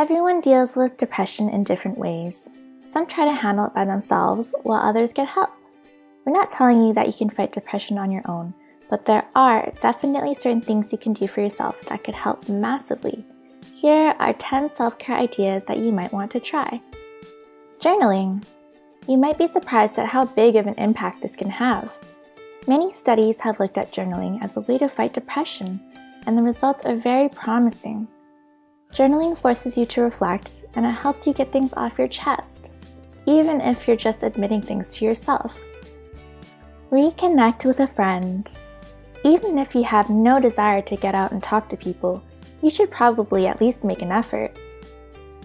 Everyone deals with depression in different ways. Some try to handle it by themselves, while others get help. We're not telling you that you can fight depression on your own, but there are definitely certain things you can do for yourself that could help massively. Here are 10 self-care ideas that you might want to try. Journaling. You might be surprised at how big of an impact this can have. Many studies have looked at journaling as a way to fight depression, and the results are very promising. Journaling forces you to reflect, and it helps you get things off your chest, even if you're just admitting things to yourself. Reconnect with a friend. Even if you have no desire to get out and talk to people, you should probably at least make an effort.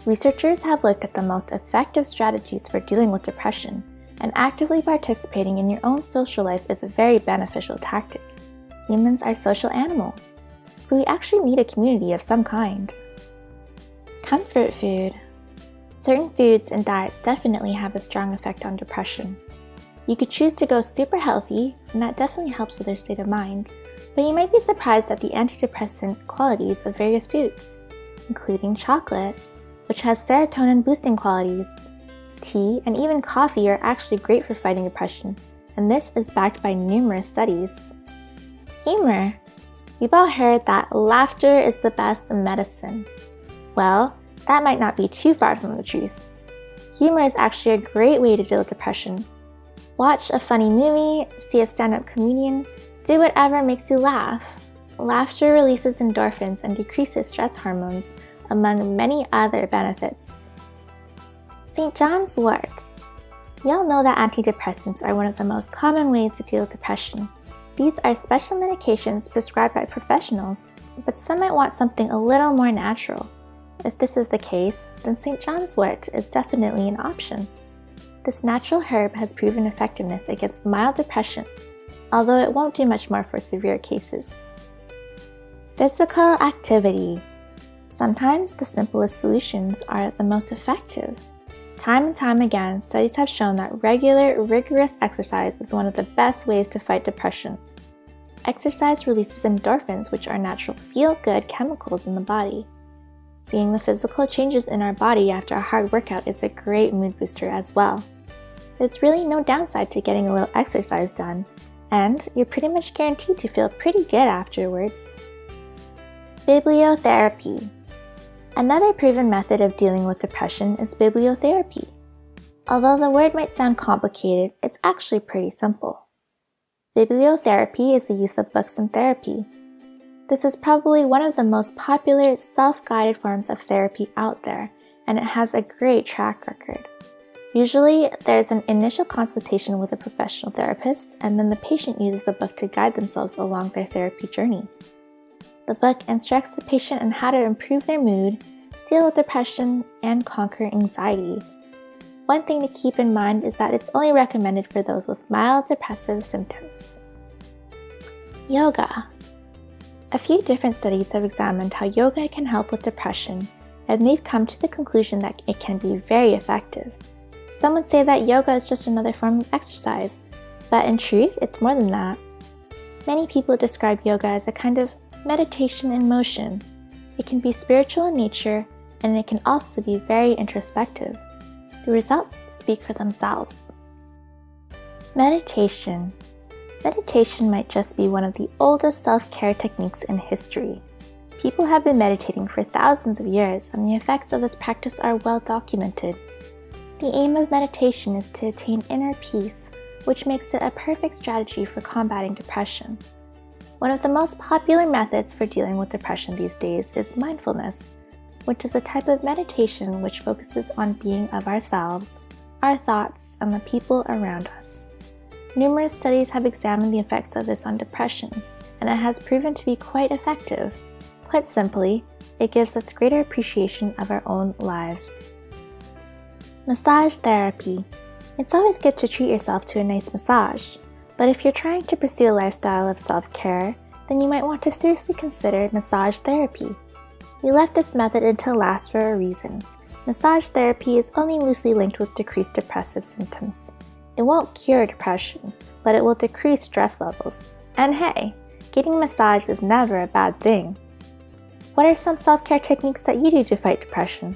Researchers have looked at the most effective strategies for dealing with depression, and actively participating in your own social life is a very beneficial tactic. Humans are social animals, so we actually need a community of some kind. Comfort food. Certain foods and diets definitely have a strong effect on depression. You could choose to go super healthy, and that definitely helps with your state of mind, but you might be surprised at the antidepressant qualities of various foods, including chocolate, which has serotonin-boosting qualities. Tea and even coffee are actually great for fighting depression, and this is backed by numerous studies. Humor. We've all heard that laughter is the best medicine. Well, that might not be too far from the truth. Humor is actually a great way to deal with depression. Watch a funny movie, see a stand-up comedian, do whatever makes you laugh. Laughter releases endorphins and decreases stress hormones, among many other benefits. St. John's wort. We all know that antidepressants are one of the most common ways to deal with depression. These are special medications prescribed by professionals, but some might want something a little more natural. If this is the case, then St. John's wort is definitely an option. This natural herb has proven effectiveness against mild depression, although it won't do much more for severe cases. Physical activity. Sometimes the simplest solutions are the most effective. Time and time again, studies have shown that regular, rigorous exercise is one of the best ways to fight depression. Exercise releases endorphins, which are natural feel-good chemicals in the body. Seeing the physical changes in our body after a hard workout is a great mood booster as well. There's really no downside to getting a little exercise done, and you're pretty much guaranteed to feel pretty good afterwards. Bibliotherapy. Another proven method of dealing with depression is bibliotherapy. Although the word might sound complicated, it's actually pretty simple. Bibliotherapy is the use of books in therapy. This is probably one of the most popular self-guided forms of therapy out there, and it has a great track record. Usually, there's an initial consultation with a professional therapist, and then the patient uses a book to guide themselves along their therapy journey. The book instructs the patient on how to improve their mood, deal with depression, and conquer anxiety. One thing to keep in mind is that it's only recommended for those with mild depressive symptoms. Yoga. A few different studies have examined how yoga can help with depression, and they've come to the conclusion that it can be very effective. Some would say that yoga is just another form of exercise, but in truth, it's more than that. Many people describe yoga as a kind of meditation in motion. It can be spiritual in nature, and it can also be very introspective. The results speak for themselves. Meditation. Meditation might just be one of the oldest self-care techniques in history. People have been meditating for thousands of years, and the effects of this practice are well documented. The aim of meditation is to attain inner peace, which makes it a perfect strategy for combating depression. One of the most popular methods for dealing with depression these days is mindfulness, which is a type of meditation which focuses on being of ourselves, our thoughts, and the people around us. Numerous studies have examined the effects of this on depression, and it has proven to be quite effective. Put simply, it gives us greater appreciation of our own lives. Massage therapy. It's always good to treat yourself to a nice massage, but if you're trying to pursue a lifestyle of self-care, then you might want to seriously consider massage therapy. We left this method until last for a reason. Massage therapy is only loosely linked with decreased depressive symptoms. It won't cure depression, but it will decrease stress levels. And hey, getting a massage is never a bad thing. What are some self-care techniques that you do to fight depression?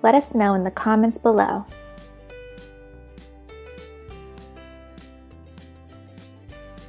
Let us know in the comments below.